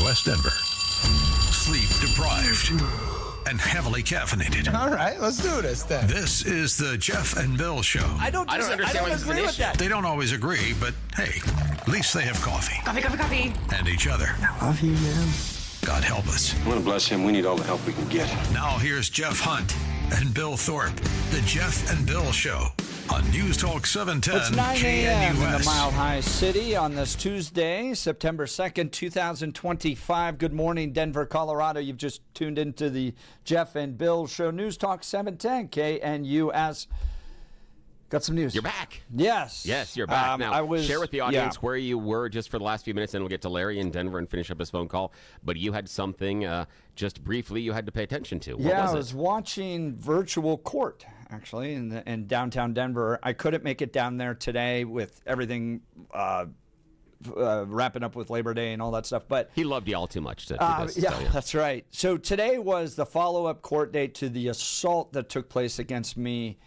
West Denver. Sleep deprived and heavily caffeinated. All right, let's do this then. This is the Jeff and Bill Show. I don't understand why this is an issue. They don't always agree, but hey, at least they have coffee. Coffee. And each other. I love you, man. God help us. I want to bless him. We need all the help we can get. Now here's Jeff Hunt and Bill Thorpe. The Jeff and Bill Show on News Talk 710 It's 9 a.m. in the KNUS. Mile High City on this Tuesday, September 2nd, 2025. Good morning, Denver, Colorado. You've just tuned into the Jeff and Bill Show, News Talk 710 KNUS. Got some news. You're back. Yes. Yes, you're back. Now, share with the audience yeah. where you were just for the last few minutes, and we'll get to Larry in Denver and finish up his phone call. But you had something, just briefly, you had to pay attention to. What was I was watching virtual court, actually, in downtown Denver. I couldn't make it down there today with everything wrapping up with Labor Day and all that stuff. But He loved you all too much to do this. yeah, so, yeah. that's right. So today was the follow-up court date to the assault that took place against me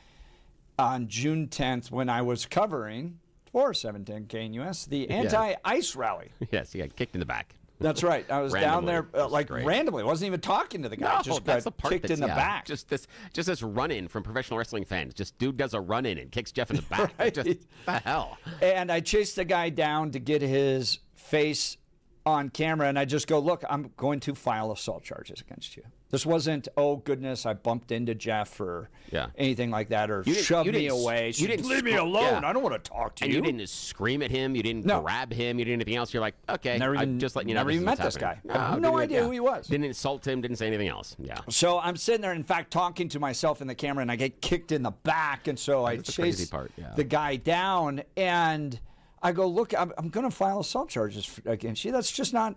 on June 10th when I was covering for 710 KNUS the anti-ICE rally. Yes, you got kicked in the back. That's right. I was down there That's great. randomly. I wasn't even talking to the guy. No, Just that's got the part kicked in the back. Just this run-in from professional wrestling fans. Just dude does a run-in and kicks Jeff in the back. Right. Just, the hell? And I chased the guy down to get his face on camera, and I just go, look, I'm going to file assault charges against you. This wasn't, oh, goodness, I bumped into Jeff or anything like that, or shoved me away. You didn't leave me alone. I don't want to talk to you. And you didn't scream at him. You didn't grab him. You didn't anything else. You're like, okay, I'm just letting you know. Never even met this guy. I have no idea who he was. Didn't insult him. Didn't say anything else. Yeah. So I'm sitting there, in fact, talking to myself in the camera, and I get kicked in the back, and so I chase the guy down, and I go, look, I'm going to file assault charges against you. That's just not.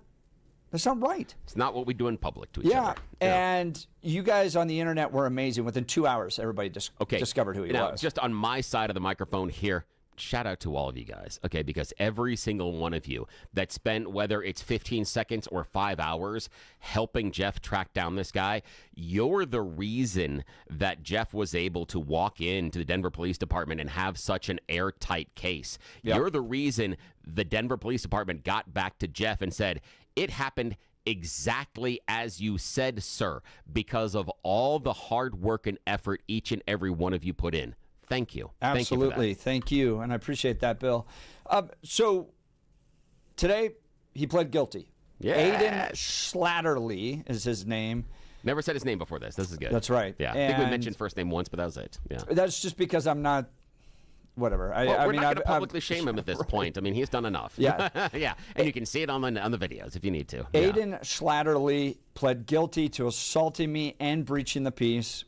That's not right. It's not what we do in public to each other. And you guys on the internet were amazing. Within 2 hours, everybody discovered who he was. Just on my side of the microphone here, shout out to all of you guys, okay? Because every single one of you that spent, whether it's 15 seconds or 5 hours, helping Jeff track down this guy, you're the reason that Jeff was able to walk into the Denver Police Department and have such an airtight case. Yep. You're the reason the Denver Police Department got back to Jeff and said, it happened exactly as you said, sir, because of all the hard work and effort each and every one of you put in. Thank you. Absolutely. Thank you. And I appreciate that, Bill. So today he pled guilty. Yes. Aiden Schlatterly is his name. Never said his name before this. This is good. That's right. Yeah. I think we mentioned first name once, but that was it. Yeah. That's just because I'm not. Whatever. We're not going to publicly shame him at this point. I mean, he's done enough. Yeah. Yeah. And you can see it on the videos if you need to. Aiden Schlatterly pled guilty to assaulting me and breaching the peace.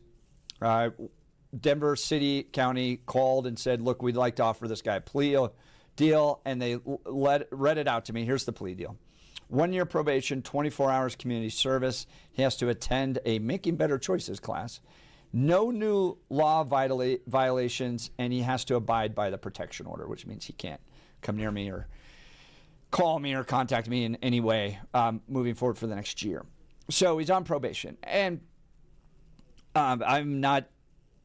Denver City County called and said, look, we'd like to offer this guy a plea deal. And they read it out to me. Here's the plea deal. 1 year probation, 24 hours community service. He has to attend a Making Better Choices class. No new law violations, and he has to abide by the protection order, which means he can't come near me or call me or contact me in any way moving forward for the next year. So he's on probation. And I'm not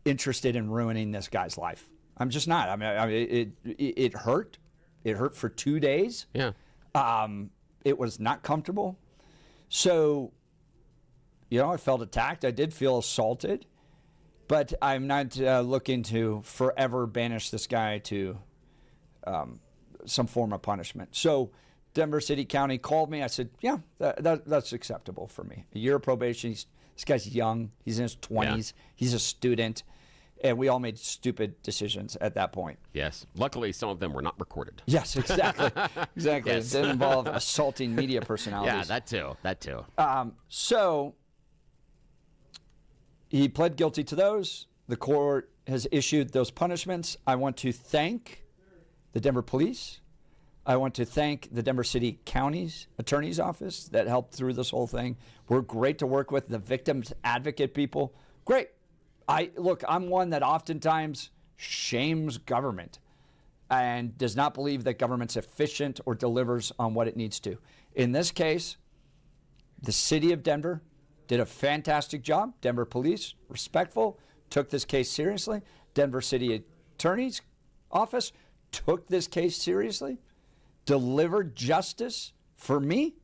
interested in ruining this guy's life. I'm just not. I mean it hurt. It hurt for 2 days. Yeah. It was not comfortable. So, I felt attacked. I did feel assaulted. But I'm not looking to forever banish this guy to some form of punishment. So Denver City County called me. I said, yeah, that's acceptable for me. A year of probation. This guy's young. He's in his 20s. Yeah. He's a student. And we all made stupid decisions at that point. Yes. Luckily, some of them were not recorded. Yes, exactly. Exactly. Yes. It didn't involve assaulting media personalities. Yeah, that too. So he pled guilty to those. The court has issued those punishments. I want to thank the Denver Police. I want to thank the Denver City County's Attorney's Office that helped through this whole thing. We're great to work with. The victims advocate people, great. I'm one that oftentimes shames government and does not believe that government's efficient or delivers on what it needs to. In this case, the city of Denver did a fantastic job. Denver Police, respectful, took this case seriously. Denver City Attorney's Office took this case seriously, delivered justice for me.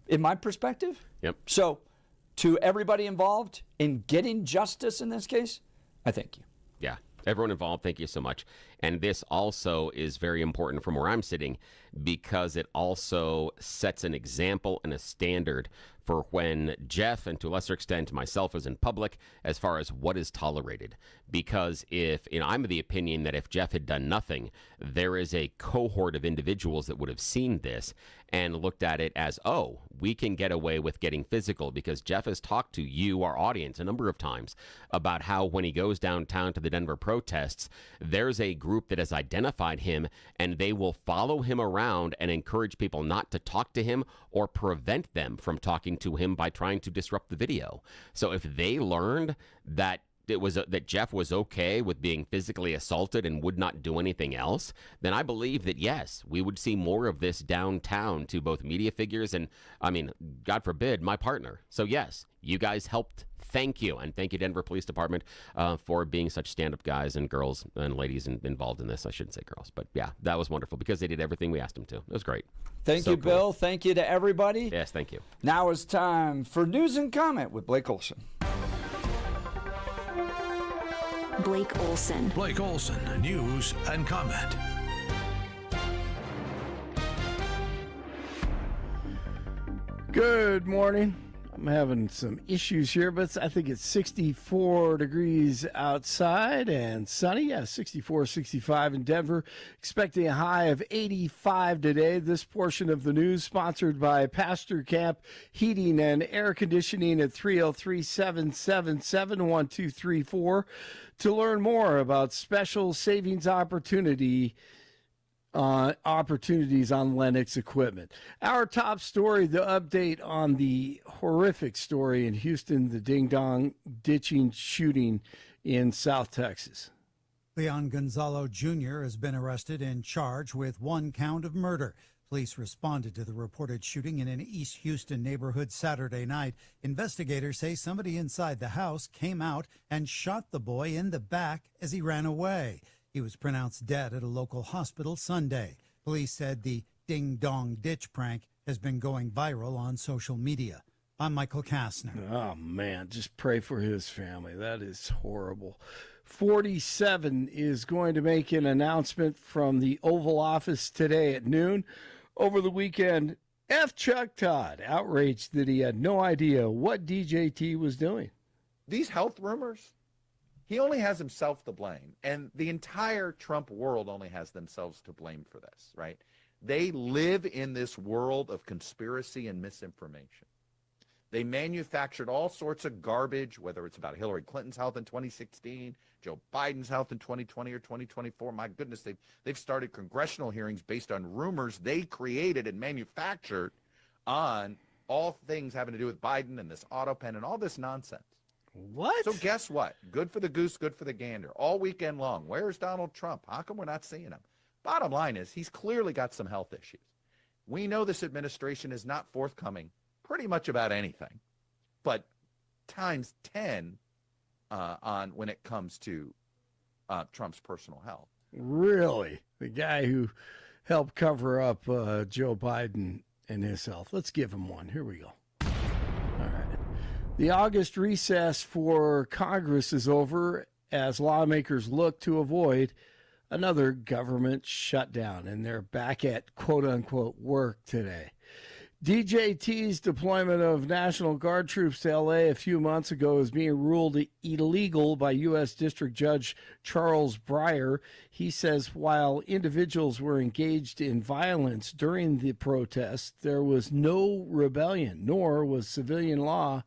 in my perspective. Yep. So to everybody involved in getting justice in this case, I thank you. Yeah. Everyone involved, thank you so much. And this also is very important from where I'm sitting because it also sets an example and a standard for when Jeff, and to a lesser extent myself, is in public as far as what is tolerated. Because if, I'm of the opinion that if Jeff had done nothing, there is a cohort of individuals that would have seen this and looked at it as, oh, we can get away with getting physical, because Jeff has talked to you, our audience, a number of times about how when he goes downtown to the Denver protests, there's a group that has identified him and they will follow him around and encourage people not to talk to him or prevent them from talking to him by trying to disrupt the video. So if they learned that that Jeff was okay with being physically assaulted and would not do anything else, then I believe that, yes, we would see more of this downtown to both media figures and, God forbid, my partner. So, yes, you guys helped. Thank you. And thank you, Denver Police Department, for being such stand-up guys and girls and ladies involved in this. I shouldn't say girls, but yeah, that was wonderful because they did everything we asked them to. It was great. Thank you, Bill. Thank you to everybody. Yes, thank you. Now it's time for News and Comment with Blake Olson. Blake Olson. Blake Olson, News and Comment. Good morning. I'm having some issues here, but I think it's 64 degrees outside and sunny. Yeah, 64, 65 in Denver. Expecting a high of 85 today. This portion of the news sponsored by Pastor Camp Heating and Air Conditioning at 303-777-1234 to learn more about special savings opportunities on Lennox equipment. Our top story, the update on the horrific story in Houston, the ding-dong ditching shooting in South Texas. Leon Gonzalo Jr. has been arrested and charged with 1 count of murder. Police responded to the reported shooting in an East Houston neighborhood Saturday night. Investigators say somebody inside the house came out and shot the boy in the back as he ran away. He was pronounced dead at a local hospital Sunday. Police said the ding-dong ditch prank has been going viral on social media. I'm Michael Kastner. Oh, man, just pray for his family. That is horrible. 47 is going to make an announcement from the Oval Office today at noon. Over the weekend, F. Chuck Todd outraged that he had no idea what DJT was doing. These health rumors, he only has himself to blame, and the entire Trump world only has themselves to blame for this, right? They live in this world of conspiracy and misinformation. They manufactured all sorts of garbage, whether it's about Hillary Clinton's health in 2016, Joe Biden's health in 2020 or 2024. My goodness, they've started congressional hearings based on rumors they created and manufactured on all things having to do with Biden and this auto pen and all this nonsense. What? So guess what? Good for the goose, good for the gander. All weekend long. Where's Donald Trump? How come we're not seeing him? Bottom line is he's clearly got some health issues. We know this administration is not forthcoming pretty much about anything, but times 10 on when it comes to Trump's personal health. Really? The guy who helped cover up Joe Biden and his health. Let's give him one. Here we go. All right. The August recess for Congress is over as lawmakers look to avoid another government shutdown, and they're back at quote-unquote work today. DJT's deployment of National Guard troops to L.A. a few months ago is being ruled illegal by U.S. District Judge Charles Breyer. He says while individuals were engaged in violence during the protests, there was no rebellion, nor was civilian law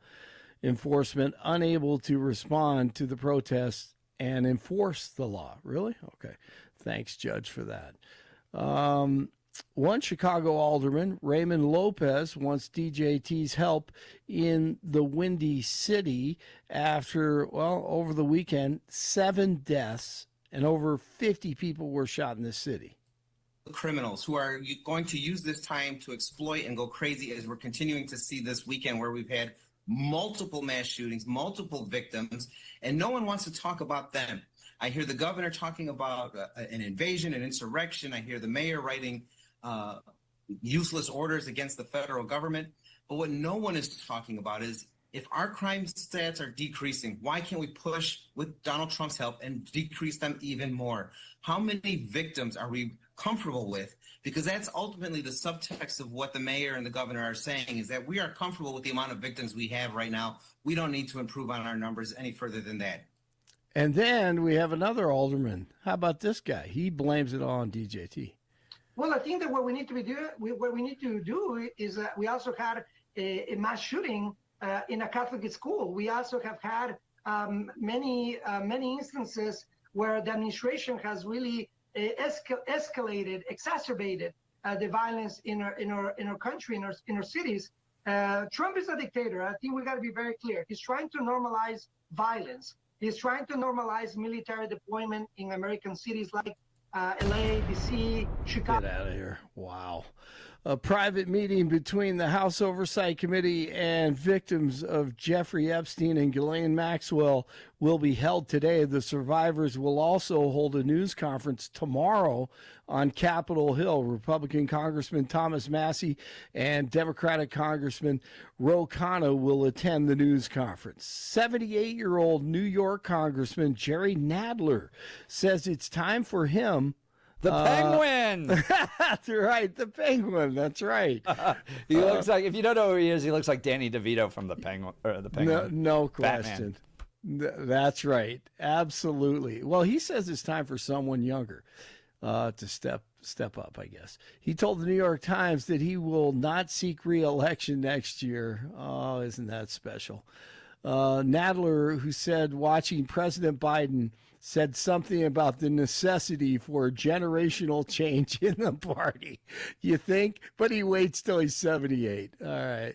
enforcement unable to respond to the protests and enforce the law. Really? Okay. Thanks, Judge, for that. One Chicago alderman, Raymond Lopez, wants DJT's help in the Windy City after, over the weekend, 7 deaths and over 50 people were shot in this city. Criminals who are going to use this time to exploit and go crazy, as we're continuing to see this weekend where we've had multiple mass shootings, multiple victims, and no one wants to talk about them. I hear the governor talking about an invasion, an insurrection. I hear the mayor writing useless orders against the federal government. But what no one is talking about is if our crime stats are decreasing, why can't we push with Donald Trump's help and decrease them even more? How many victims are we comfortable with? Because that's ultimately the subtext of what the mayor and the governor are saying, is that we are comfortable with the amount of victims we have right now. We don't need to improve on our numbers any further than that. And then we have another alderman. How about this guy? He blames it all on DJT. Well, I think that what we need to do is we also had a mass shooting in a Catholic school. We also have had many instances where the administration has really escalated, exacerbated the violence in our country, in our cities. Trump is a dictator. I think we got to be very clear. He's trying to normalize violence. He's trying to normalize military deployment in American cities like LA, DC, Chicago. Get out of here. Wow. A private meeting between the House Oversight Committee and victims of Jeffrey Epstein and Ghislaine Maxwell will be held today. The survivors will also hold a news conference tomorrow on Capitol Hill. Republican Congressman Thomas Massey and Democratic Congressman Ro Khanna will attend the news conference. 78-year-old New York Congressman Jerry Nadler says it's time for him. The Penguin. That's right, the Penguin. That's right. He looks like, if you don't know who he is, he looks like Danny DeVito from the Penguin. Or the Penguin. No question. That's right. Absolutely. Well, he says it's time for someone younger to step up, I guess. He told the New York Times that he will not seek re-election next year. Oh, isn't that special? Nadler, who said watching President Biden, said something about the necessity for generational change in the party. You think? But he waits till he's 78. All right.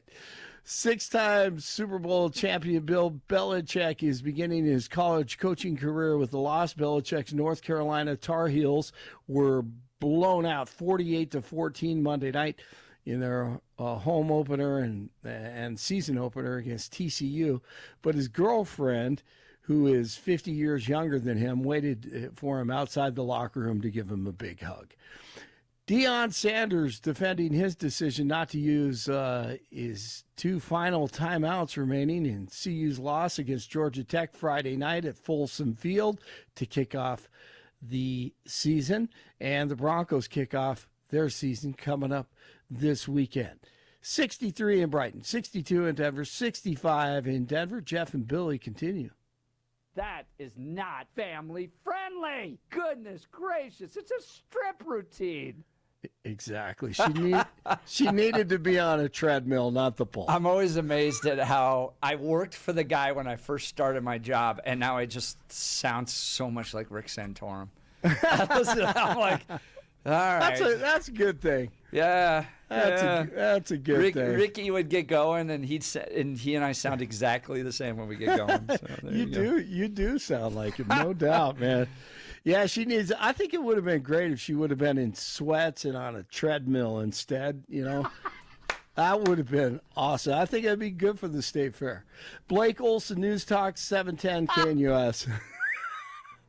6-time Super Bowl champion Bill Belichick is beginning his college coaching career with the Los Belichick's North Carolina Tar Heels were blown out 48-14 Monday night in their home opener and season opener against TCU. But his girlfriend, who is 50 years younger than him, waited for him outside the locker room to give him a big hug. Deion Sanders defending his decision not to use his 2 final timeouts remaining in CU's loss against Georgia Tech Friday night at Folsom Field to kick off the season. And the Broncos kick off their season coming up this weekend. 63 in Brighton, 62 in Denver, 65 in Denver. Jeff and Billy continue. That is not family friendly. Goodness gracious. It's a strip routine. Exactly. She needed to be on a treadmill, not the pole. I'm always amazed at how I worked for the guy when I first started my job, and now I just sound so much like Rick Santorum. I'm like, all right. That's a good thing. Yeah. That's a good thing. Ricky would get going, and he and I sound exactly the same when we get going. So you do sound like him, no doubt, man. Yeah, I think it would have been great if she would have been in sweats and on a treadmill instead, That would have been awesome. I think that'd be good for the State Fair. Blake Olson, News Talk 710 KNUS.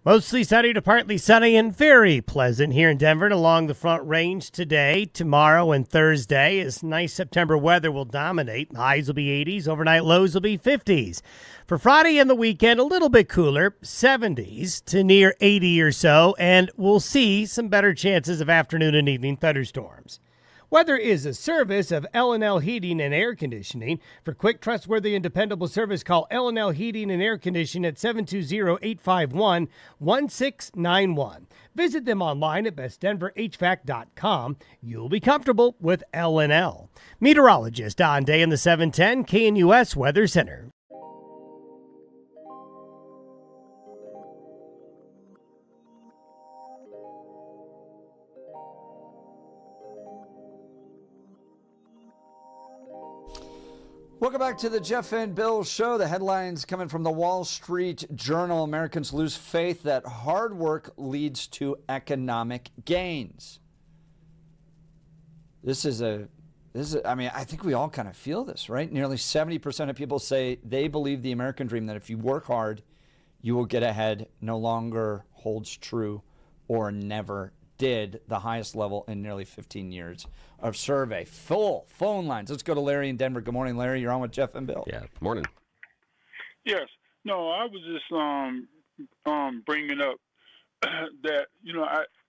Mostly sunny to partly sunny and very pleasant here in Denver and along the Front Range today, tomorrow, and Thursday. As nice September weather will dominate. Highs will be 80s, overnight lows will be 50s. For Friday and the weekend, a little bit cooler, 70s to near 80 or so, and we'll see some better chances of afternoon and evening thunderstorms. Weather is a service of L&L Heating and Air Conditioning. For quick, trustworthy, and dependable service, call L&L Heating and Air Conditioning at 720-851-1691. Visit them online at bestdenverhvac.com. You'll be comfortable with L&L. Meteorologist Don Day in the 710 KNUS Weather Center. Welcome back to the Jeff and Bill Show. The headlines coming from the Wall Street Journal. Americans lose faith that hard work leads to economic gains. I think we all kind of feel this, right? Nearly 70% of people say they believe the American dream, that if you work hard, you will get ahead, no longer holds true or never did the highest level in nearly 15 years of survey. Full phone lines. Let's go to Larry in Denver. Good morning, Larry. You're on with Jeff and Bill. Yeah, good morning. Yes. No, I was just bringing up that,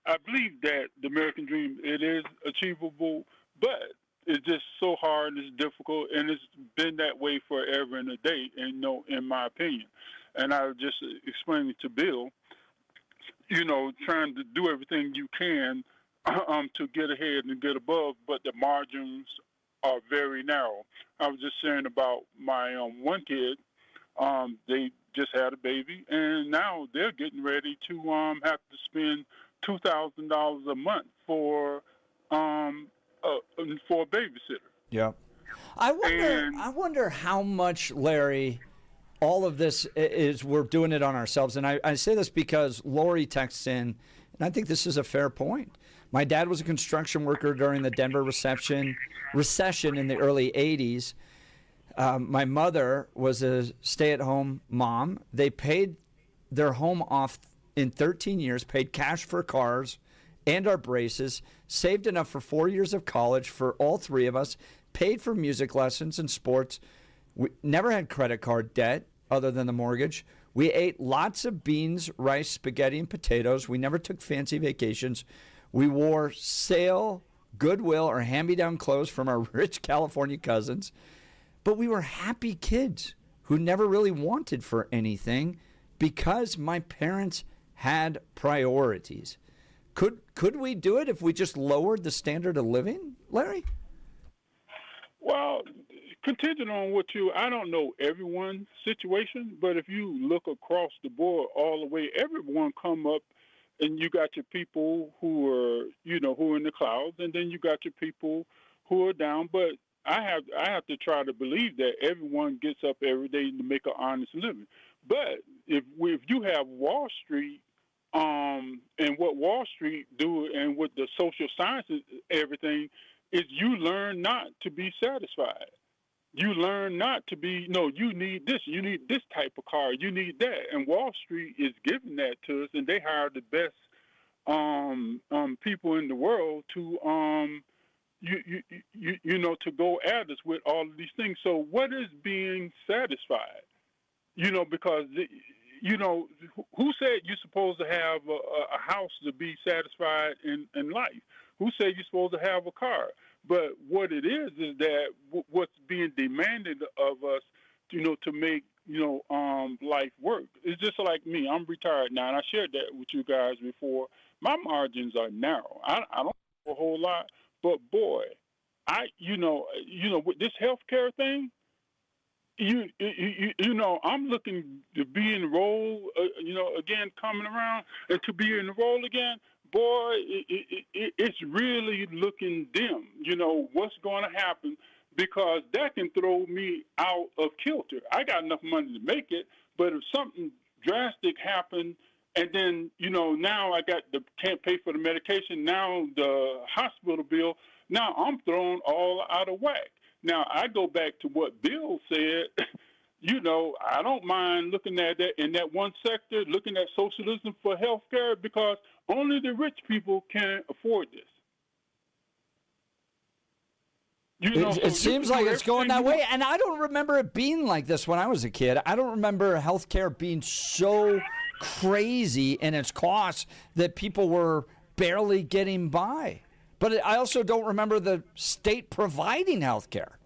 I believe that the American dream, it is achievable, but it's just so hard, it's difficult, and it's been that way forever and a day, and in my opinion. And I was just explaining to Bill, trying to do everything you can to get ahead and get above, but the margins are very narrow. I was just saying about my one kid. They just had a baby, and now they're getting ready to have to spend $2,000 a month for a babysitter. Yeah. I wonder how much, Larry, all of this is we're doing it on ourselves. And I say this because Lori texts in, and I think this is a fair point. My dad was a construction worker during the Denver recession in the early 80s. My mother was a stay-at-home mom. They paid their home off in 13 years, paid cash for cars and our braces, saved enough for 4 years of college for all three of us, paid for music lessons and sports. We never had credit card debt other than the mortgage. We ate lots of beans, rice, spaghetti, and potatoes. We never took fancy vacations. We wore sale, Goodwill, or hand-me-down clothes from our rich California cousins. But we were happy kids who never really wanted for anything because my parents had priorities. Could we do it if we just lowered the standard of living, Larry? Well, contingent on I don't know everyone's situation, but if you look across the board all the way, everyone come up and you got your people who are, who are in the clouds, and then you got your people who are down. But I have to try to believe that everyone gets up every day to make an honest living. But if you have Wall Street, and what Wall Street do and what the social sciences, everything, is you learn not to be satisfied. You learn not to be, you need this type of car, you need that. And Wall Street is giving that to us, and they hire the best people in the world to to go at us with all of these things. So what is being satisfied? Because who said you're supposed to have a house to be satisfied in life? Who said you're supposed to have a car? But what it is that what's being demanded of us, to make, life work. It's just like me. I'm retired now, and I shared that with you guys before. My margins are narrow. I don't know a whole lot, but boy, with this healthcare thing, I'm looking to be enrolled, again, coming around, and to be enrolled again, boy, it's really looking dim, what's going to happen, because that can throw me out of kilter. I got enough money to make it, but if something drastic happened, and then, now I can't pay for the medication, now the hospital bill, now I'm thrown all out of whack. Now, I go back to what Bill said. I don't mind looking at that in that one sector, looking at socialism for health care, because only the rich people can afford this. It seems like it's going that way, and I don't remember it being like this when I was a kid. I don't remember health care being so crazy in its costs that people were barely getting by. But I also don't remember the state providing health care.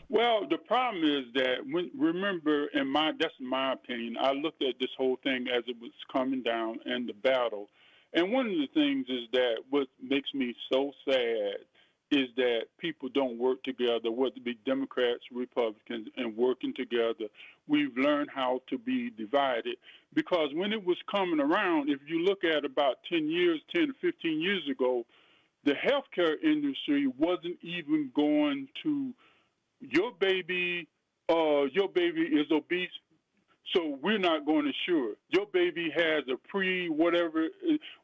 Well, the problem is that, remember, that's my opinion, I looked at this whole thing as it was coming down and the battle. And one of the things is that what makes me so sad is that people don't work together, whether it be Democrats, Republicans, and working together. We've learned how to be divided, because when it was coming around, if you look at about 10 to 15 years ago, the healthcare industry wasn't even going to, your baby is obese, so we're not going to insure. Your baby has a whatever,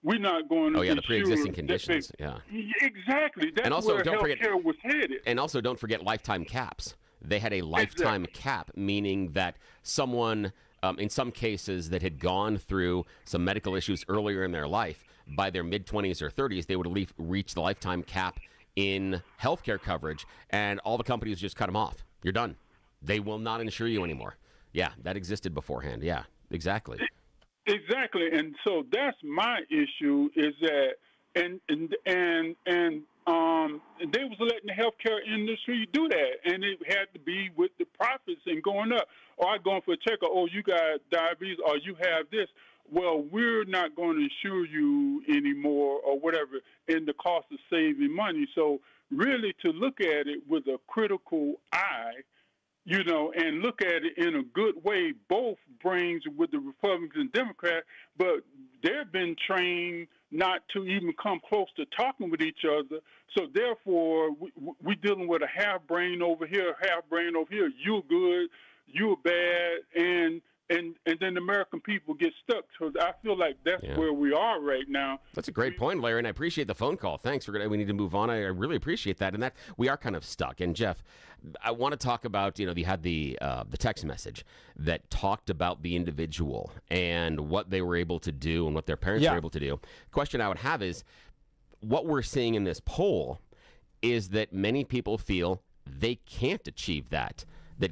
we're not going to insure. Oh, yeah, the pre-existing conditions, yeah. Exactly. That's where healthcare was headed. And also, don't forget lifetime caps. They had a lifetime cap, meaning that someone in some cases that had gone through some medical issues earlier in their life, by their mid-20s or 30s, they would reach the lifetime cap in healthcare coverage, and all the companies just cut them off. You're done. They will not insure you anymore. Yeah, that existed beforehand. Yeah, exactly. Exactly, and so that's my issue is that, and they was letting the healthcare industry do that, and it had to be with the profits and going up. Or I going for a checkup. Oh, you got diabetes, or you have this. Well, we're not going to insure you anymore, or whatever, in the cost of saving money. So really, to look at it with a critical eye, you know, and look at it in a good way, both brings with the Republicans and Democrats, but they've been trained not to even come close to talking with each other. So therefore, we're dealing with a half brain over here, half brain over here. You're good, you're bad, and then the American people get stuck. So I feel like that's where we are right now. That's a great point, Larry, and I appreciate the phone call. Thanks. We need to move on. I really appreciate that, and that we are kind of stuck. And Jeff, I want to talk about, you had the text message that talked about the individual and what they were able to do and what their parents were able to do. Question I would have is, what we're seeing in this poll is that many people feel they can't achieve that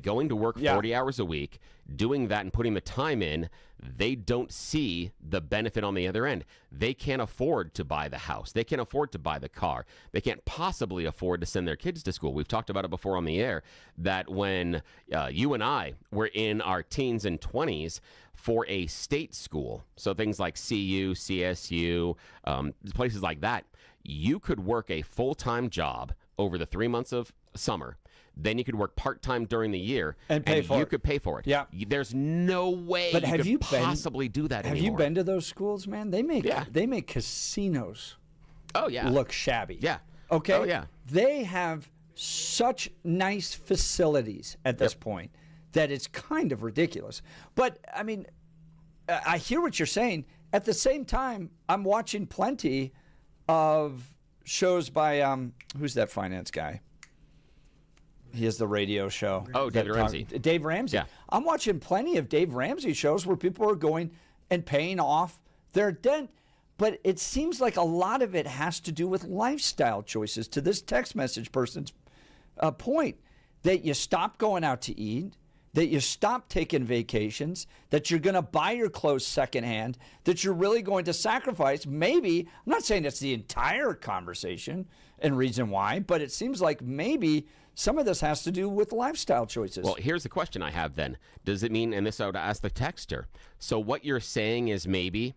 going to work 40 hours a week, doing that and putting the time in, they don't see the benefit on the other end. They can't afford to buy the house. They can't afford to buy the car. They can't possibly afford to send their kids to school. We've talked about it before on the air, that when you and I were in our teens and 20s for a state school, so things like CU, CSU, places like that, you could work a full-time job over the 3 months of summer. Then you could work part-time during the year, and you could pay for it. Yeah. There's no way but you could possibly do that anymore. Have you been to those schools, man? They make casinos look shabby. Yeah. Okay? Oh, yeah. They have such nice facilities at this point that it's kind of ridiculous. But, I mean, I hear what you're saying. At the same time, I'm watching plenty of shows by, who's that finance guy? He has the radio show. Oh, David Ramsey. Dave Ramsey. Yeah. I'm watching plenty of Dave Ramsey shows where people are going and paying off their debt. But it seems like a lot of it has to do with lifestyle choices, to this text message person's point, that you stop going out to eat, that you stop taking vacations, that you're going to buy your clothes secondhand, that you're really going to sacrifice. Maybe, I'm not saying it's the entire conversation and reason why, but it seems like maybe some of this has to do with lifestyle choices. Well, here's the question I have then. Does it mean, and this I would ask the texter, so what you're saying is maybe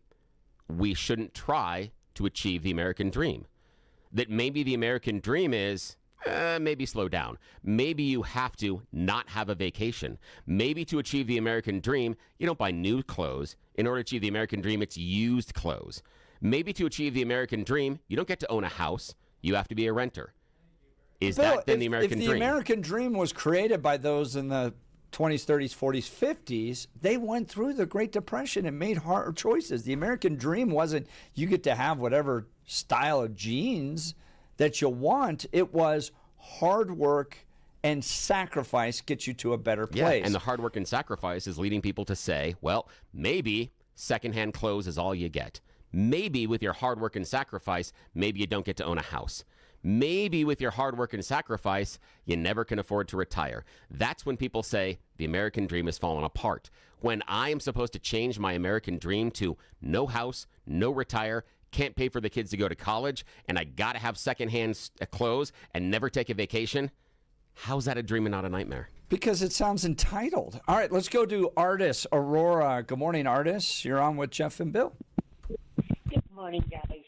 we shouldn't try to achieve the American dream? That maybe the American dream is maybe slow down. Maybe you have to not have a vacation. Maybe to achieve the American dream, you don't buy new clothes. In order to achieve the American dream, it's used clothes. Maybe to achieve the American dream, you don't get to own a house. You have to be a renter. Is Bill, that then the American dream? If the American dream was created by those in the 20s, 30s, 40s, 50s, they went through the Great Depression and made hard choices. The American dream wasn't you get to have whatever style of jeans that you want. It was hard work and sacrifice gets you to a better place. Yeah, and the hard work and sacrifice is leading people to say, well, maybe secondhand clothes is all you get. Maybe with your hard work and sacrifice, maybe you don't get to own a house. Maybe with your hard work and sacrifice, you never can afford to retire. That's when people say the American dream has fallen apart. When I am supposed to change my American dream to no house, no retire, can't pay for the kids to go to college, and I got to have secondhand clothes and never take a vacation, how's that a dream and not a nightmare? Because it sounds entitled. All right, let's go to Artis, Aurora. Good morning, Artis. You're on with Jeff and Bill. Good morning, guys.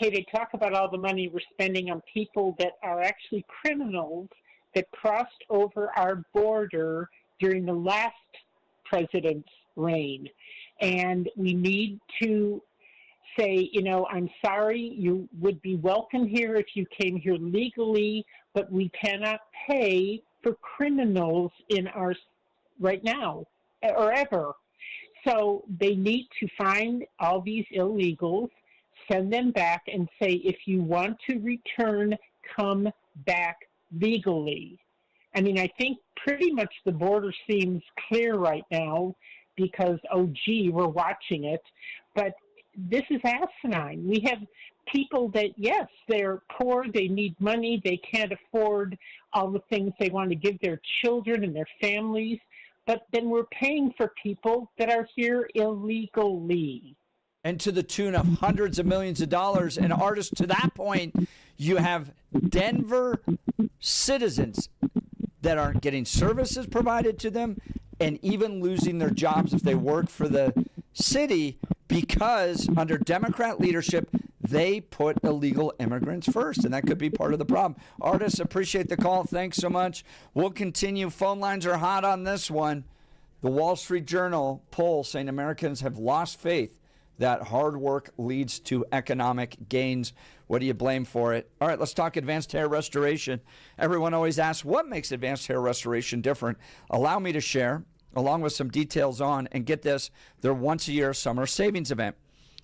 They talk about all the money we're spending on people that are actually criminals that crossed over our border during the last president's reign. And we need to say, I'm sorry, you would be welcome here if you came here legally, but we cannot pay for criminals in our right now or ever. So they need to find all these illegals, send them back and say, if you want to return, come back legally. I mean, I think pretty much the border seems clear right now because, oh, gee, we're watching it. But this is asinine. We have people that, yes, they're poor, they need money, they can't afford all the things they want to give their children and their families, but then we're paying for people that are here illegally. And to the tune of hundreds of millions of dollars. And artists, to that point, you have Denver citizens that aren't getting services provided to them and even losing their jobs if they work for the city because under Democrat leadership, they put illegal immigrants first, and that could be part of the problem. Artists, appreciate the call. Thanks so much. We'll continue. Phone lines are hot on this one. The Wall Street Journal poll saying Americans have lost faith that hard work leads to economic gains. What do you blame for it? All right, let's talk advanced hair restoration. Everyone always asks, what makes advanced hair restoration different? Allow me to share, along with some details on, and get this, their once-a-year summer savings event.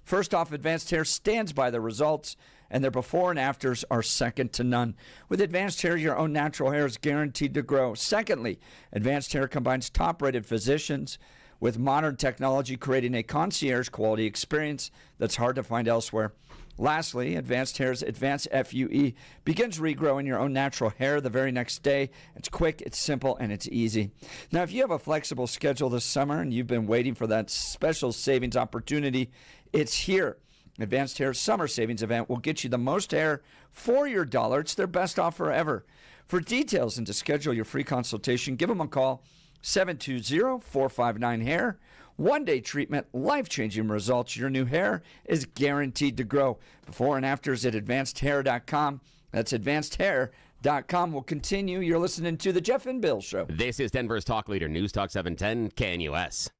First off, Advanced Hair stands by the results, and their before and afters are second to none. With Advanced Hair, your own natural hair is guaranteed to grow. Secondly, Advanced Hair combines top-rated physicians with modern technology, creating a concierge quality experience that's hard to find elsewhere. Lastly, Advanced Hair's Advanced FUE begins regrowing your own natural hair the very next day. It's quick, it's simple, and it's easy. Now, if you have a flexible schedule this summer and you've been waiting for that special savings opportunity, it's here. Advanced Hair's summer savings event will get you the most hair for your dollar. It's their best offer ever. For details and to schedule your free consultation, give them a call, 720-459-HAIR. One-day treatment, life-changing results. Your new hair is guaranteed to grow. Before and afters at advancedhair.com. That's advancedhair.com. We'll continue. You're listening to The Jeff and Bill Show. This is Denver's talk leader, News Talk 710 KNUS.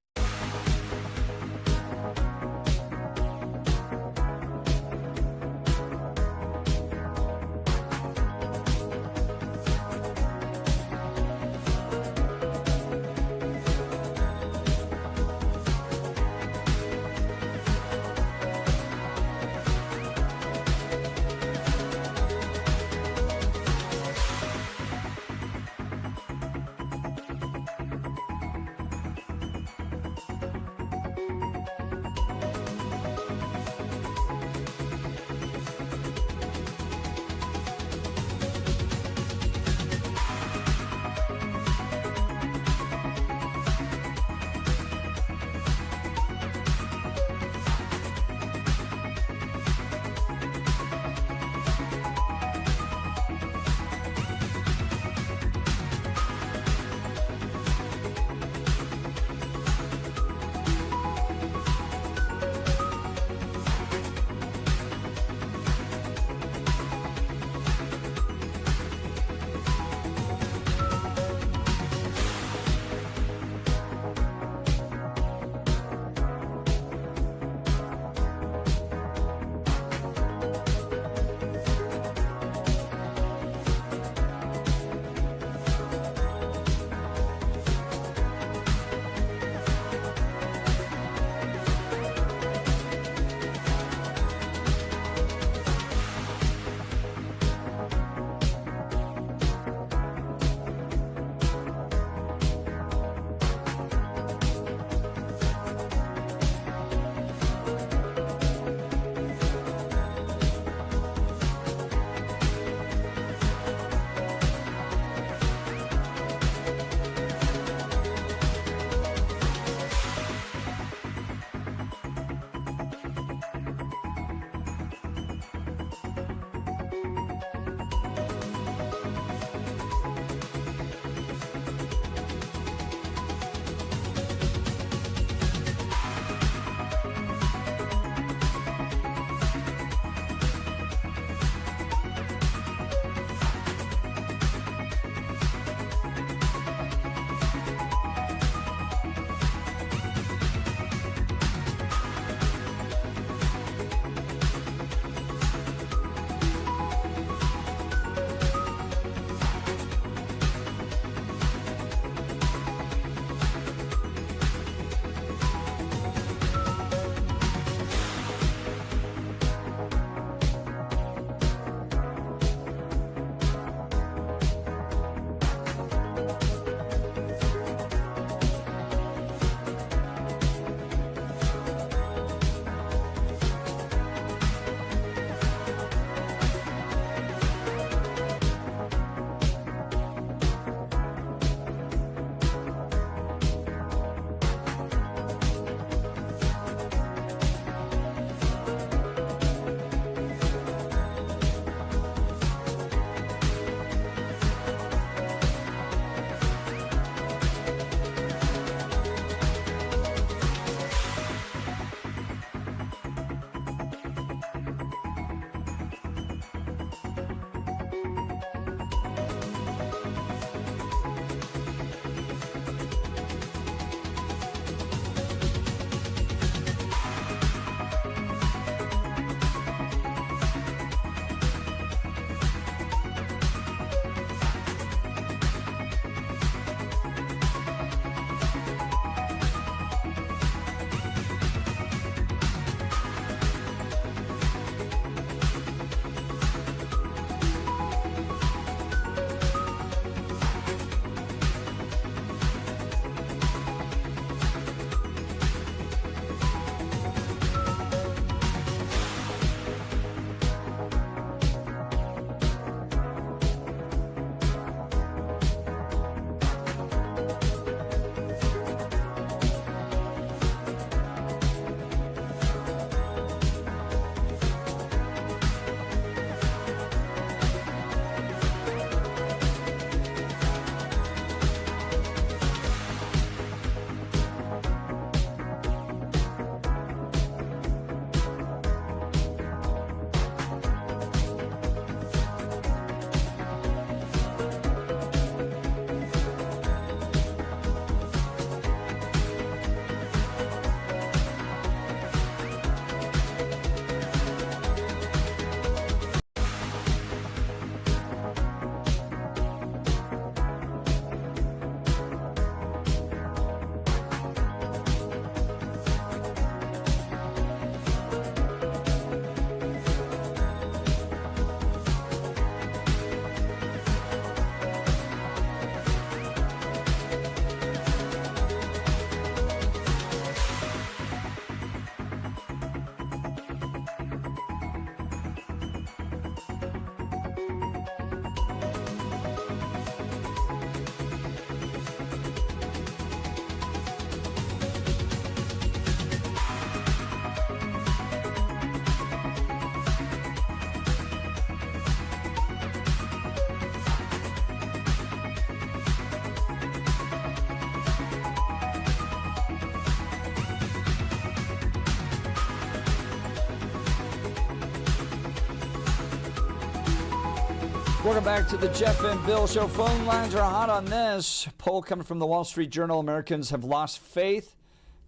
Welcome back to the Jeff and Bill Show. Phone lines are hot on this. Poll coming from the Wall Street Journal. Americans have lost faith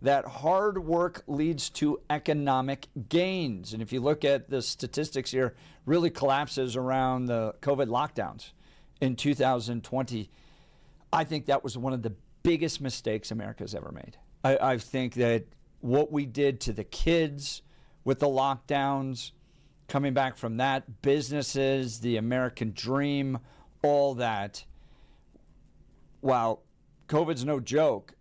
that hard work leads to economic gains. And if you look at the statistics here, really collapses around the COVID lockdowns in 2020. I think that was one of the biggest mistakes America's ever made. I think that what we did to the kids with the lockdowns, coming back from that, businesses, the American dream, all that. While COVID's no joke,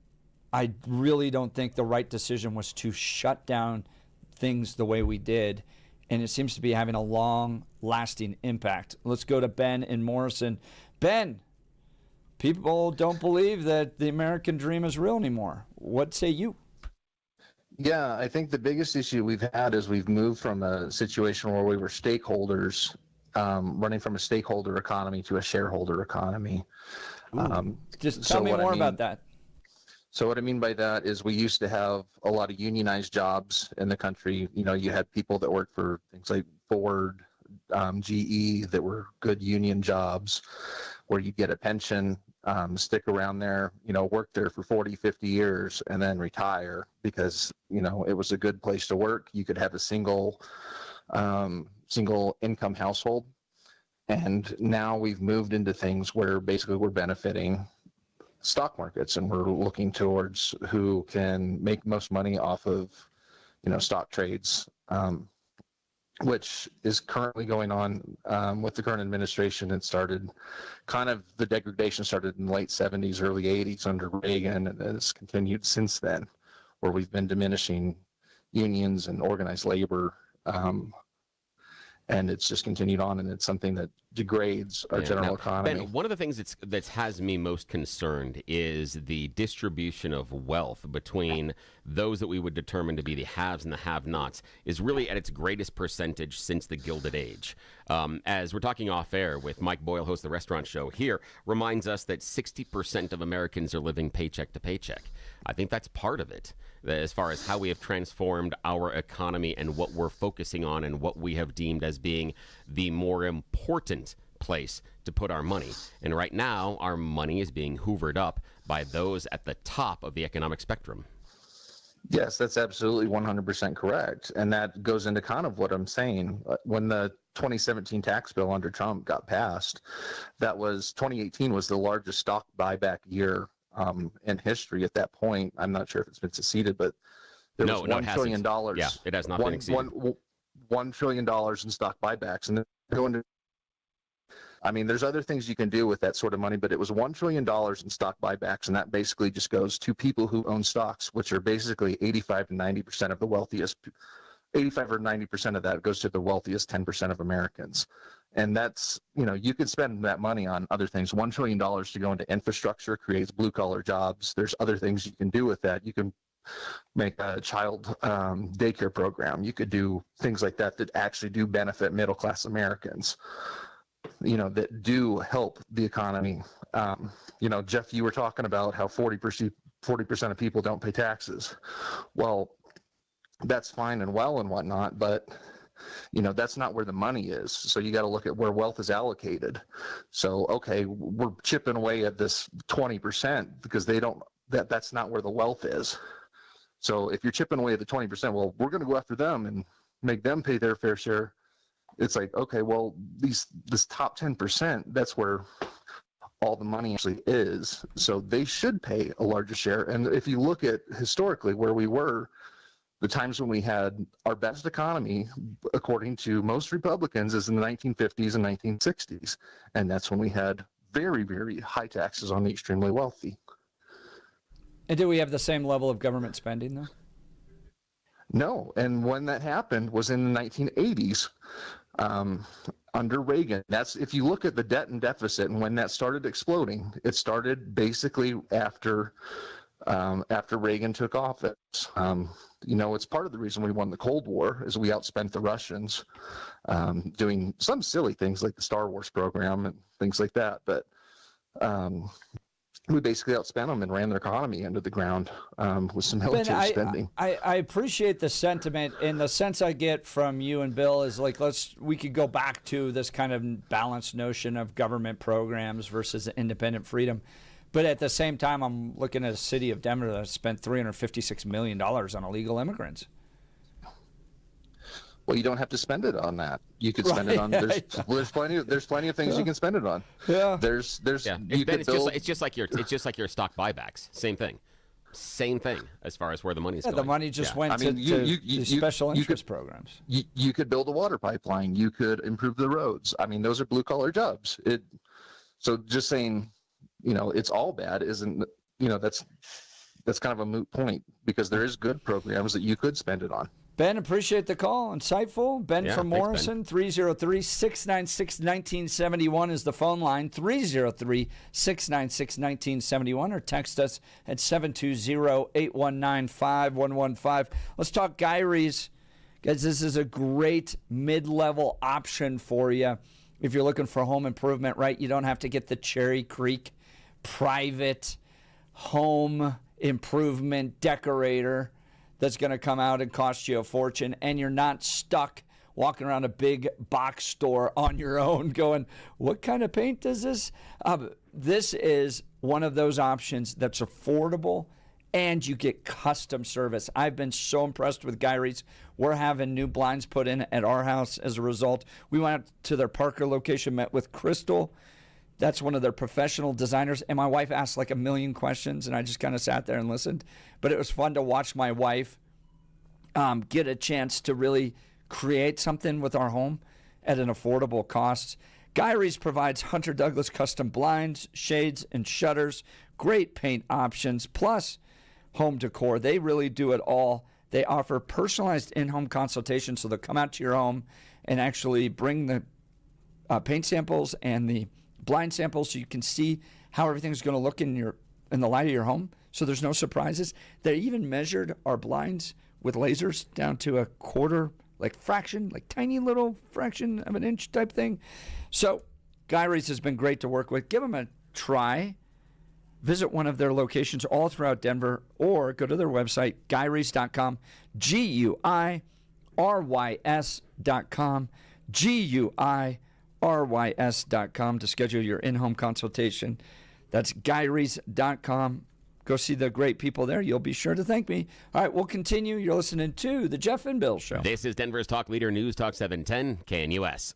I really don't think the right decision was to shut down things the way we did. And it seems to be having a long-lasting impact. Let's go to Ben in Morrison. Ben, people don't believe that the American dream is real anymore. What say you? Yeah, I think the biggest issue we've had is we've moved from a situation where we were stakeholders, running from a stakeholder economy to a shareholder economy. Just tell me more about that. So what I mean by that is we used to have a lot of unionized jobs in the country. You know, you had people that worked for things like Ford, GE, that were good union jobs where you get a pension, stick around there, you know, work there for 40, 50 years and then retire because, you know, it was a good place to work. You could have a single income household. And now we've moved into things where basically we're benefiting stock markets and we're looking towards who can make most money off of, you know, stock trades, which is currently going on with the current administration. It started kind of, the degradation started in the late 70s, early 80s under Reagan, and it's continued since then, where we've been diminishing unions and organized labor. And it's just continued on, and it's something that degrades our general economy. Ben, one of the things that has me most concerned is the distribution of wealth between those that we would determine to be the haves and the have-nots is really at its greatest percentage since the Gilded Age. As we're talking off air with Mike Boyle, host of the Restaurant Show here, reminds us that 60% of Americans are living paycheck to paycheck. I think that's part of it, as far as how we have transformed our economy and what we're focusing on and what we have deemed as being the more important place to put our money. And right now, our money is being hoovered up by those at the top of the economic spectrum. Yes, that's absolutely 100% correct. And that goes into kind of what I'm saying. When the 2017 tax bill under Trump got passed, 2018 was the largest stock buyback year in history at that point. I'm not sure if it's been succeeded, but there was $1 trillion. Yeah, it has not been exceeded. $1 trillion in stock buybacks. And going to, I mean, there's other things you can do with that sort of money, but it was $1 trillion in stock buybacks. And that basically just goes to people who own stocks, which are basically 85 to 90% of the wealthiest. 85 or 90% of that goes to the wealthiest 10% of Americans. And that's, you know, you could spend that money on other things. $1 trillion to go into infrastructure creates blue collar jobs. There's other things you can do with that. You can make a child daycare program. You could do things like that that actually do benefit middle class Americans, you know, that do help the economy. You know, Jeff, you were talking about how 40% of people don't pay taxes. Well, that's fine and well and whatnot, but you know, that's not where the money is. So you got to look at where wealth is allocated. So, okay, we're chipping away at this 20% because that's not where the wealth is. So if you're chipping away at the 20%, well, we're going to go after them and make them pay their fair share. It's like, okay, well, this top 10%, that's where all the money actually is. So they should pay a larger share. And if you look at historically where we were, the times when we had our best economy, according to most Republicans, is in the 1950s and 1960s. And that's when we had very, very high taxes on the extremely wealthy. And do we have the same level of government spending, though? No. And when that happened was in the 1980s under Reagan. That's, if you look at the debt and deficit and when that started exploding, it started basically after Reagan took office. You know, it's part of the reason we won the Cold War is we outspent the Russians doing some silly things like the Star Wars program and things like that. But we basically outspent them and ran their economy into the ground with some military spending. I appreciate the sentiment, and the sense I get from you and Bill is like, we could go back to this kind of balanced notion of government programs versus independent freedom. But at the same time, I'm looking at a city of Denver that spent $356 million on illegal immigrants. Well, you don't have to spend it on that. You could spend it on. There's plenty of things you can spend it on. Yeah. There's. Yeah. It's just like your stock buybacks. Same thing as far as where the money's going. The money just went to special interest programs. You could build a water pipeline. You could improve the roads. I mean, those are blue collar jobs. So just saying, it's all bad isn't. That's kind of a moot point because there is good programs that you could spend it on. Ben, appreciate the call. Insightful. Ben from thanks, Morrison, 303-696-1971 is the phone line, 303-696-1971, or text us at 720-819-5115. Let's talk Gyrie's. Guys, this is a great mid-level option for you if you're looking for home improvement, right? You don't have to get the Cherry Creek private home improvement decorator that's going to come out and cost you a fortune, and you're not stuck walking around a big box store on your own going, what kind of paint is this? This is one of those options that's affordable, and you get custom service. I've been so impressed with Gyrie's. We're having new blinds put in at our house as a result. We went to their Parker location, met with Crystal. That's one of their professional designers. And my wife asked like a million questions, and I just kind of sat there and listened. But it was fun to watch my wife get a chance to really create something with our home at an affordable cost. Gyrie's provides Hunter Douglas custom blinds, shades, and shutters. Great paint options, plus home decor. They really do it all. They offer personalized in-home consultations, so they'll come out to your home and actually bring the paint samples and the blind samples so you can see how everything's going to look in the light of your home, so there's no surprises. They even measured our blinds with lasers down to a quarter, fraction, tiny little fraction of an inch type thing. So Gyrie's has been great to work with. Give them a try. Visit one of their locations all throughout Denver, or go to their website, Gyrie's.com, GUIRYS.com, GUIRYS.com to schedule your in-home consultation. That's Gyrie's.com. Go see the great people there. You'll be sure to thank me. All right, we'll continue. You're listening to The Jeff and Bill Show. This is Denver's Talk Leader News Talk 710 KNUS.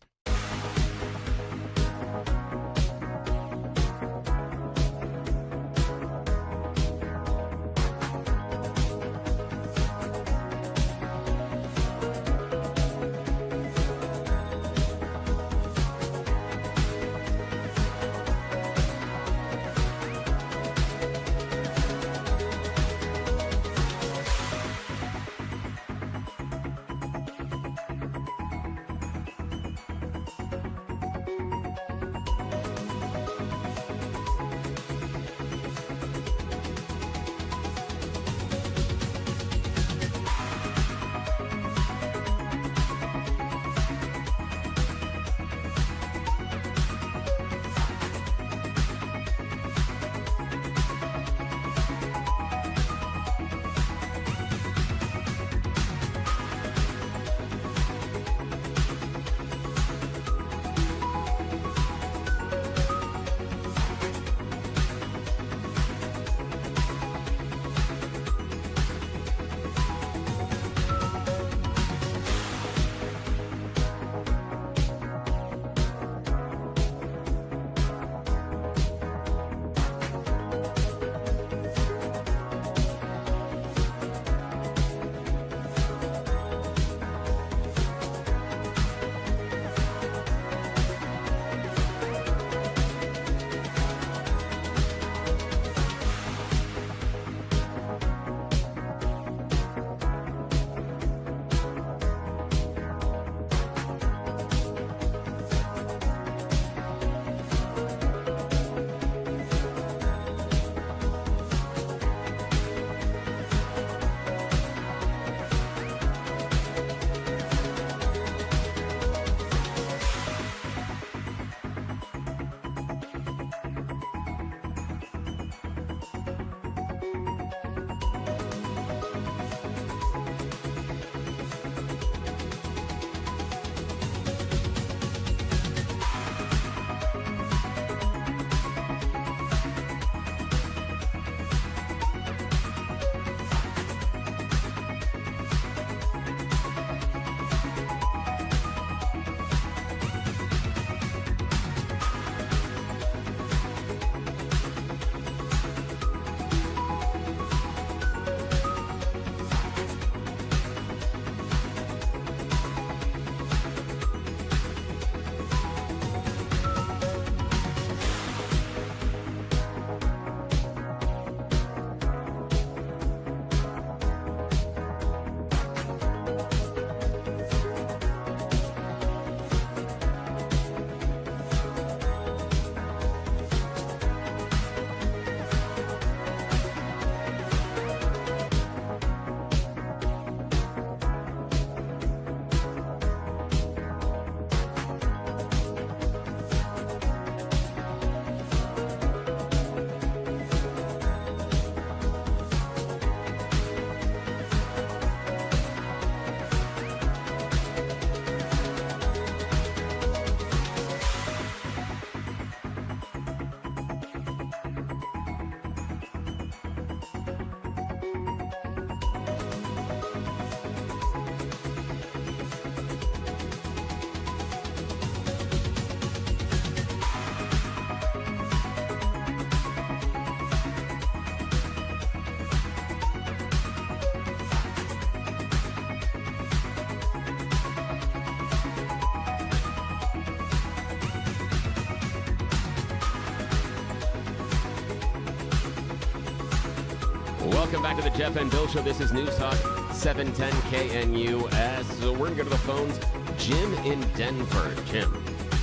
Welcome back to the Jeff and Bill Show. This is News Talk 710 KNUS. So we're going to go to the phones. Jim in Denver. Jim,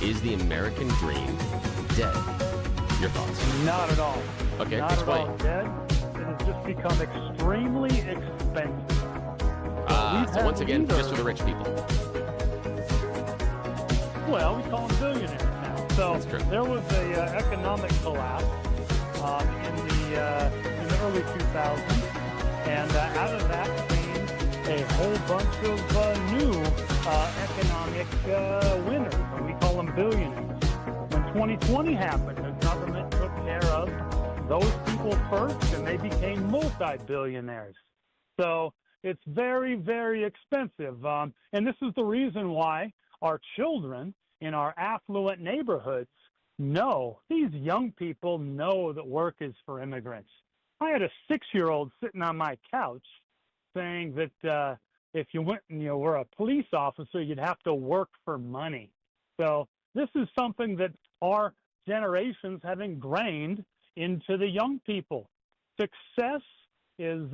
is the American dream dead? Your thoughts? Not at all. Okay, Not explain. at all dead. It has just become extremely expensive. So once again, just for the rich people. Well, we call them billionaires now. So there was a economic collapse in the early 2000s, and out of that came a whole bunch of new economic winners, and we call them billionaires. When 2020 happened, the government took care of those people first, and they became multi-billionaires. So it's very, very expensive. And this is the reason why our children in our affluent neighborhoods know, these young people know that work is for immigrants. I had a 6-year-old sitting on my couch saying that if you went and you were a police officer, you'd have to work for money. So this is something that our generations have ingrained into the young people. Success is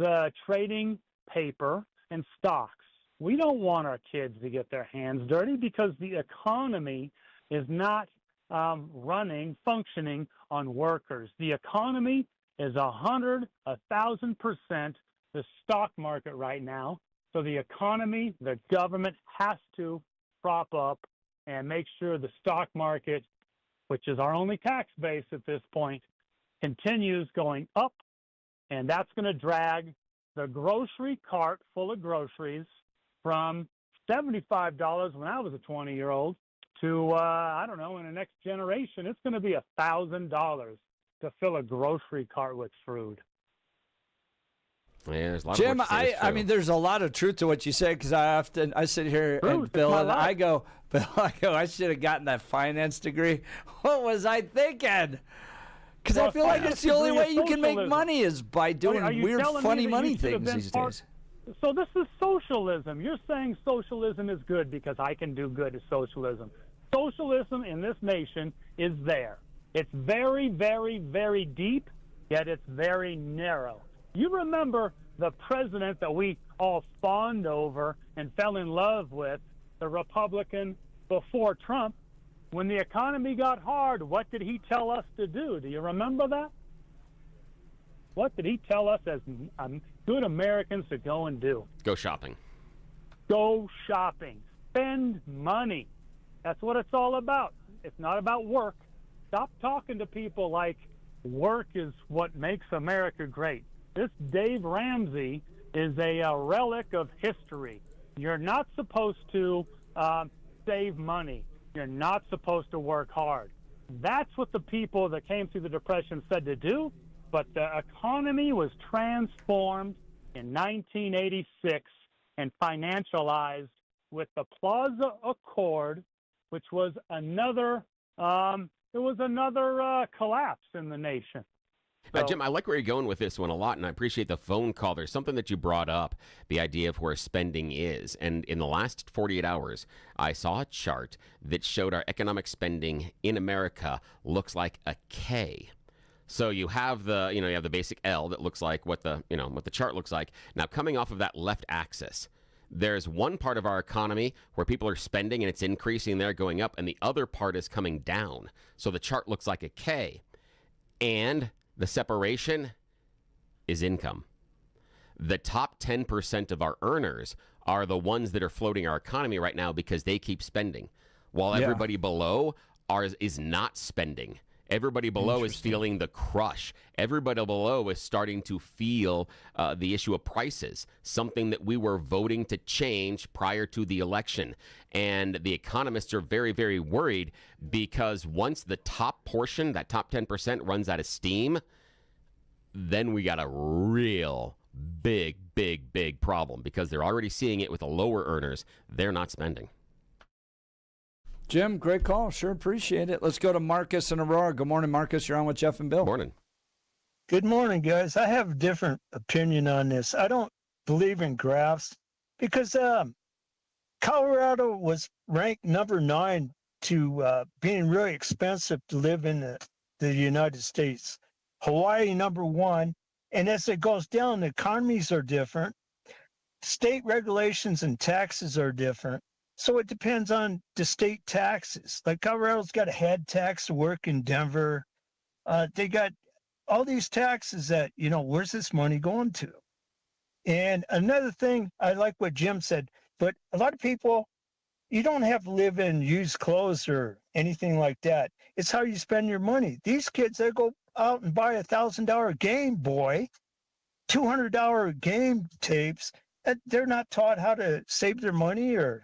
trading paper and stocks. We don't want our kids to get their hands dirty because the economy is not functioning on workers. The economy is 1,000% the stock market right now. So the economy, the government has to prop up and make sure the stock market, which is our only tax base at this point, continues going up. And that's going to drag the grocery cart full of groceries from $75 when I was a 20-year-old to, I don't know, in the next generation, it's going to be $1,000 to fill a grocery cart with food. Yeah, there's a lot Jim, of I mean, there's a lot of truth to what you said because I sit here and Bill and I go, I should have gotten that finance degree. What was I thinking? Because I feel like it's the only way you can make money is by doing weird, funny money things these days. So this is socialism. You're saying socialism is good because I can do good at socialism. Socialism in this nation is there. It's very, very, very deep, yet it's very narrow. You remember the president that we all fawned over and fell in love with, the Republican before Trump. When the economy got hard, what did he tell us to do? Do you remember that? What did he tell us as good Americans to go and do? Go shopping. Go shopping. Spend money. That's what it's all about. It's not about work. Stop talking to people like work is what makes America great. This Dave Ramsey is a relic of history. You're not supposed to save money. You're not supposed to work hard. That's what the people that came through the Depression said to do, but the economy was transformed in 1986 and financialized with the Plaza Accord, which was another collapse in the nation. Jim, I like where you're going with this one a lot, and I appreciate the phone call. There's something that you brought up, the idea of where spending is. And in the last 48 hours, I saw a chart that showed our economic spending in America looks like a K. So you have the basic L that looks like what the chart looks like. Now, coming off of that left axis, there's one part of our economy where people are spending and it's increasing, they're going up, and the other part is coming down. So the chart looks like a K. And the separation is income. The top 10% of our earners are the ones that are floating our economy right now because they keep spending, while everybody below ours is not spending. Everybody below is feeling the crush. Everybody below is starting to feel the issue of prices, something that we were voting to change prior to the election. And the economists are very, very worried because once the top portion, that top 10%, runs out of steam, then we got a real big, big, big problem because they're already seeing it with the lower earners. They're not spending. Jim, great call. Sure appreciate it. Let's go to Marcus in Aurora. Good morning, Marcus. You're on with Jeff and Bill. Morning. Good morning, guys. I have a different opinion on this. I don't believe in graphs because Colorado was ranked number 9 to being really expensive to live in the United States. Hawaii, number 1, And as it goes down, the economies are different. State regulations and taxes are different. So it depends on the state taxes. Like Colorado's got a head tax to work in Denver. They got all these taxes that, where's this money going to? And another thing, I like what Jim said, but a lot of people, you don't have to live in used clothes or anything like that. It's how you spend your money. These kids, they go out and buy $1,000 Game Boy, $200 game tapes. They're not taught how to save their money or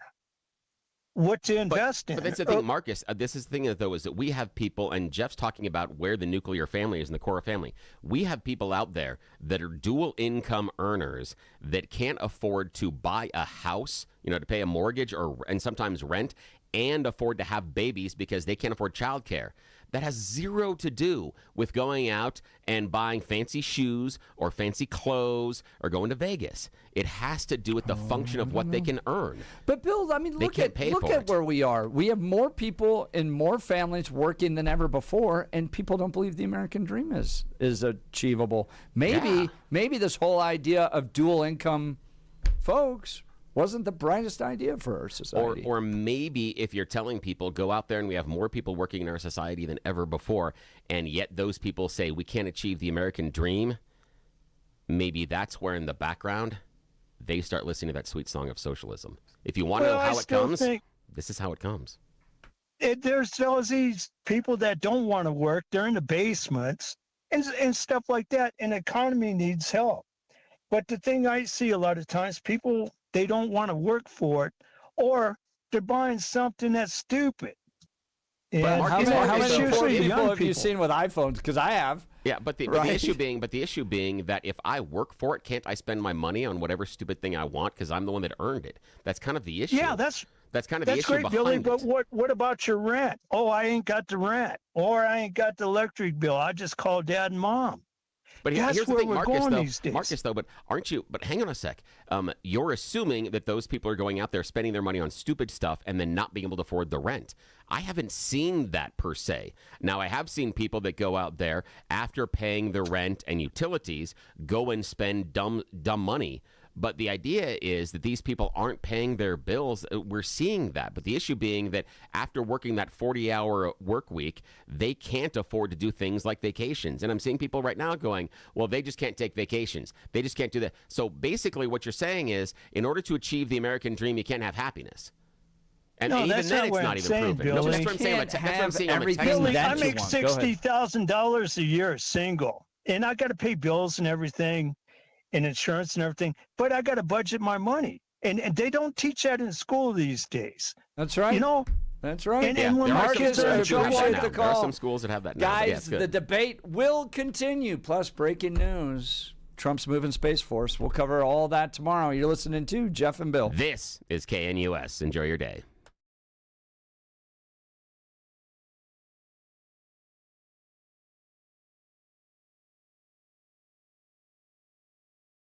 what to invest in. But that's the thing, Marcus. This is the thing, though, is that we have people, and Jeff's talking about where the nuclear family is in the core family. We have people out there that are dual income earners that can't afford to buy a house, to pay a mortgage and sometimes rent, and afford to have babies because they can't afford childcare. That has zero to do with going out and buying fancy shoes or fancy clothes or going to Vegas. It has to do with the function of what they can earn. But Bill, I mean, look at where we are. We have more people and more families working than ever before, and people don't believe the American dream is achievable. Maybe this whole idea of dual income folks wasn't the brightest idea for our society. Or maybe if you're telling people, go out there and we have more people working in our society than ever before, and yet those people say we can't achieve the American dream, maybe that's where in the background they start listening to that sweet song of socialism. If you want to know how it comes, this is how it comes. There's all these people that don't want to work. They're in the basements and stuff like that, and the economy needs help. But the thing I see a lot of times, people, they don't want to work for it, or they're buying something that's stupid. And how many people have you seen with iPhones? Because I have. Yeah, but the issue being that if I work for it, can't I spend my money on whatever stupid thing I want because I'm the one that earned it? That's kind of the issue. Yeah, that's kind of the issue great, behind Billy. it. But what about your rent? Oh, I ain't got the rent, or I ain't got the electric bill. I just call Dad and Mom. But that's here's the where thing, we're going these days. Marcus, though, but aren't you? But hang on a sec. You're assuming that those people are going out there spending their money on stupid stuff and then not being able to afford the rent. I haven't seen that per se. Now, I have seen people that go out there after paying the rent and utilities, go and spend dumb money. But the idea is that these people aren't paying their bills. We're seeing that. But the issue being that after working that 40-hour work week, they can't afford to do things like vacations. And I'm seeing people right now going, well, they just can't take vacations. They just can't do that. So basically what you're saying is in order to achieve the American dream, you can't have happiness. And no, even that's then, not it's what not I'm even saying, proven. Billy. No, that's what I'm saying. That's what I'm saying on the text. Billy, I make $60,000 a year single, and I got to pay bills and everything, and insurance and everything, but I got to budget my money. And they don't teach that in school these days. That's right. That's right. And when my kids are in trouble, there are some schools that have that now. Guys, the debate will continue. Plus, breaking news. Trump's moving Space Force. We'll cover all that tomorrow. You're listening to Jeff and Bill. This is KNUS. Enjoy your day.